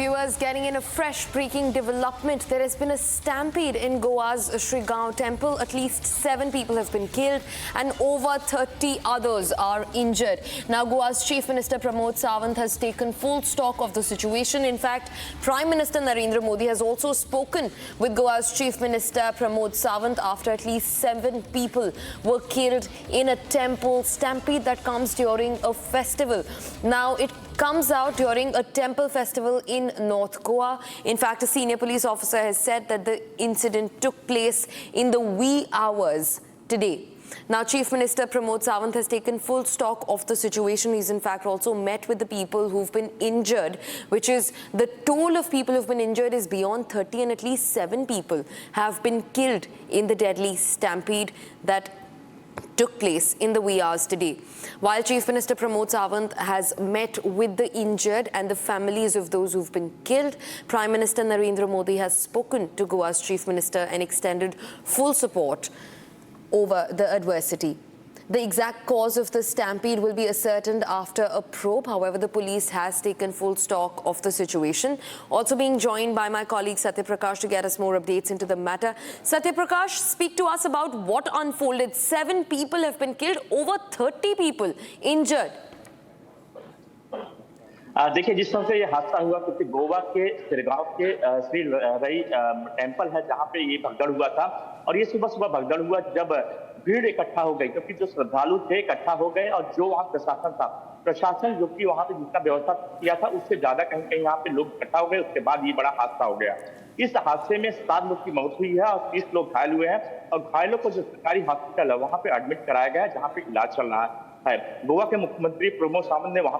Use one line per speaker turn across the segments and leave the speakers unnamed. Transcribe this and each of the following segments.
viewers, getting in a fresh breaking development. There has been a stampede in Goa's Shirgaon temple. At least 7 people have been killed and over 30 others are injured. Now, Goa's Chief Minister Pramod Sawant has taken full stock of the situation. In fact, Prime Minister Narendra Modi has also spoken with Goa's Chief Minister Pramod Sawant after at least 7 people were killed in a temple stampede that comes during a festival. Now, it comes out during a temple festival in North Goa. In fact, a senior police officer has said that the incident took place in the wee hours today. Now, Chief Minister Pramod Sawant has taken full stock of the situation. He's in fact also met with the people who've been injured, which is the toll of people who've been injured is beyond 30, and at least 7 people have been killed in the deadly stampede that took place in the wee hours today. While Chief Minister Pramod Sawant has met with the injured and the families of those who've been killed, Prime Minister Narendra Modi has spoken to Goa's Chief Minister and extended full support over the adversity. The exact cause of the stampede will be ascertained after a probe. However, the police has taken full stock of the situation. Also being joined by my colleague Satya Prakash to get us more updates into the matter. Satya Prakash, speak to us about what unfolded. 7 people have been killed, over 30 people injured.
देखिए, जिस तरह से ये हादसा हुआ क्योंकि गोवा के शिरगांव के श्री रई टेम्पल है जहां पे ये भगदड़ हुआ था, और ये सुबह सुबह भगदड़ हुआ जब भीड़ इकट्ठा हो गई, क्योंकि जो श्रद्धालु थे इकट्ठा हो गए और जो वहां प्रशासन जो कि वहां पे जितना व्यवस्था किया था उससे ज्यादा कहीं कहीं यहाँ पे लोग इकट्ठा हो गए। उसके बाद ये बड़ा हादसा हो गया। इस हादसे में 7 लोग की मौत हुई है और 30 लोग घायल हुए हैं, और घायलों को जो सरकारी हॉस्पिटल है वहां पे एडमिट कराया गया है, जहाँ पे इलाज चल रहा है। गोवा के मुख्यमंत्री प्रमोद सावंत ने वहां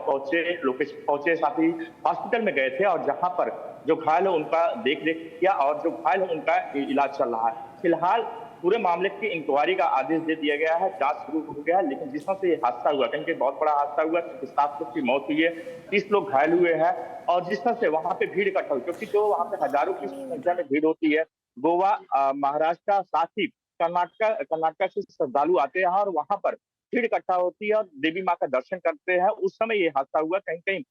लोकेशन पहुंचे, साथ ही हॉस्पिटल में गए थे और जहां पर जो घायल है उनका देख किया और जो घायल है उनका इलाज चल रहा है। फिलहाल पूरे मामले की इंक्वायरी का आदेश दे दिया गया है, जांच शुरू हो गया है। लेकिन जिस तरह से ये हादसा हुआ, क्योंकि बहुत बड़ा हादसा हुआ, 7 लोग की मौत हुई है, 30 लोग घायल हुए हैं, और जिस तरह से वहां पे भीड़ इकट्ठा हुई, क्योंकि जो वहां पे हजारों की संख्या में भीड़ होती है, गोवा, महाराष्ट्र, साथ ही कर्नाटक से श्रद्धालु आते हैं और वहां पर भीड़ इकट्ठा होती है और देवी माँ का दर्शन करते हैं। उस समय ये हादसा हुआ। कहीं कहीं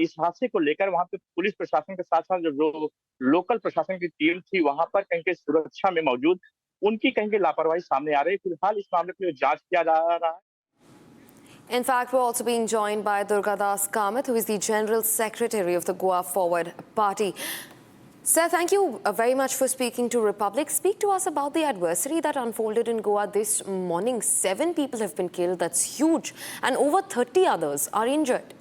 इस हादसे को लेकर वहां पे पुलिस प्रशासन के साथ साथ जो लोकल प्रशासन की टीम थी वहां पर कहीं कहीं सुरक्षा में मौजूद, उनकी कहीं लापरवाही सामने आ रही है। फिलहाल इस मामले की जांच किया जा रहा है।
In fact, we're also being joined by Durgadas Kamath, who is the General Secretary of the Goa Forward Party. Sir, thank you very much for speaking to Republic. Speak to us about the adversity that unfolded in Goa this morning. 7 people have been killed. That's huge. And over 30 others are injured.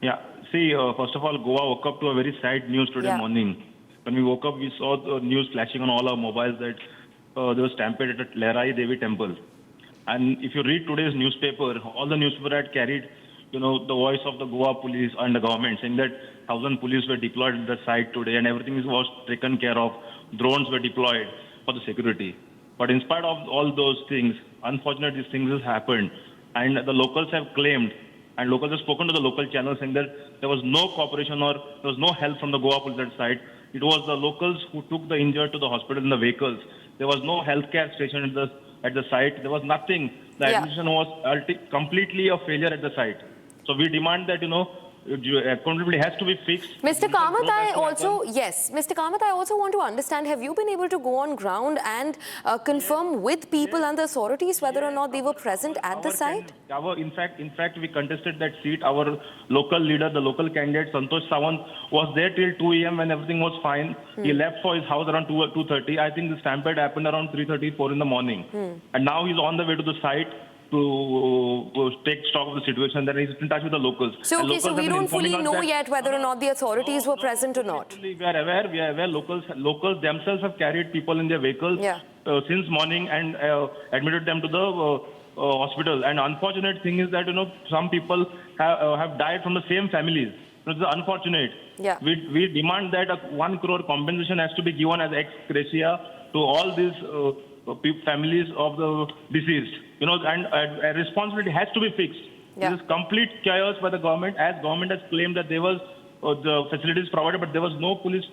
Yeah. See, first of all, Goa woke up to a very sad news today morning. When we woke up, we saw the news flashing on all our mobiles that there was stampede at Lairai Devi temple. And if you read today's newspaper, all the newspaper had carried, the voice of the Goa police and the government saying that 1,000 police were deployed at the site today and everything was taken care of. Drones were deployed for the security. But in spite of all those things, unfortunately, these things have happened. And the locals have claimed, and locals have spoken to the local channel saying that there was no cooperation or there was no help from the Goa police at site. It was the locals who took the injured to the hospital in the vehicles. There was no healthcare station at the site. There was nothing. The administration was completely a failure at the site. So we demand that, accountability has to be fixed.
Mr. Kamath, Mr. Kamath, I also want to understand, have you been able to go on ground and confirm with people and the authorities whether or not they were present at the site?
In fact, we contested that seat. Our local leader, the local candidate, Santosh Sawant, was there till 2 a.m. when everything was fine. He left for his house around 2:30. I think the stampede happened around 3:30, 4 in the morning. And now he's on the way to the site to take stock of the situation. Then he's in touch with the locals.
So, so we don't fully know yet whether or not the authorities were present or not.
We are aware. Locals themselves have carried people in their vehicles since morning and admitted them to the hospital. And unfortunate thing is that some people have died from the same families. This is unfortunate.
Yeah.
We demand that 1 crore compensation has to be given as ex gratia to all these families of the deceased. And a responsibility has to be fixed.
Yeah.
This is complete chaos by the government, as government has claimed that there was the facilities provided, but there was no police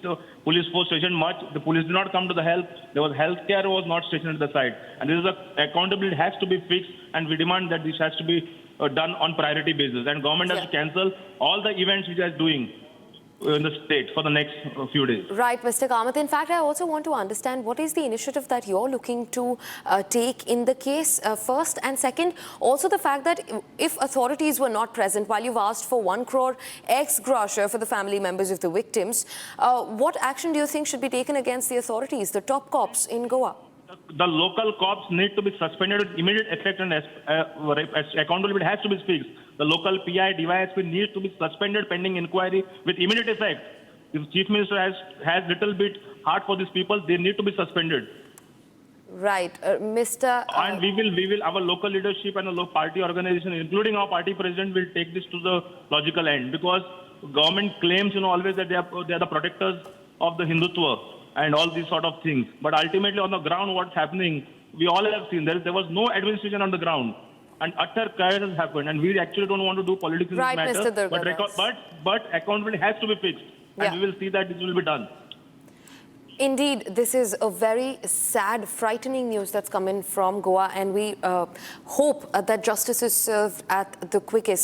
force stationed much. The police did not come to the help. There was healthcare was not stationed at the site. And this is accountability has to be fixed, and we demand that this has to be done on priority basis. And government has to cancel all the events which it is doing. in the state for the next few days.
Right, Mr. Kamath. In fact, I also want to understand what is the initiative that you're looking to take in the case first, and second, also the fact that if authorities were not present while you've asked for 1 crore ex gratia for the family members of the victims, what action do you think should be taken against the authorities, the top cops in Goa?
The local cops need to be suspended with immediate effect, and accountability has to be fixed. The local PI, DYSP needs to be suspended pending inquiry with immediate effect. If Chief Minister has little bit heart for these people, they need to be suspended.
Right, Mr.
And we will, our local leadership and the local party organization, including our party president, will take this to the logical end, because government claims, always that they are the protectors of the Hindutva and all these sort of things. But ultimately on the ground, what's happening, we all have seen there was no administration on the ground. And utter chaos has happened, and we actually don't want to do politics in
Right,
this
Mr.
matter.
Durgadas.
But accountability has to be fixed, and
Yeah.
we will see that this will be done.
Indeed, this is a very sad, frightening news that's come in from Goa, and we hope that justice is served at the quickest.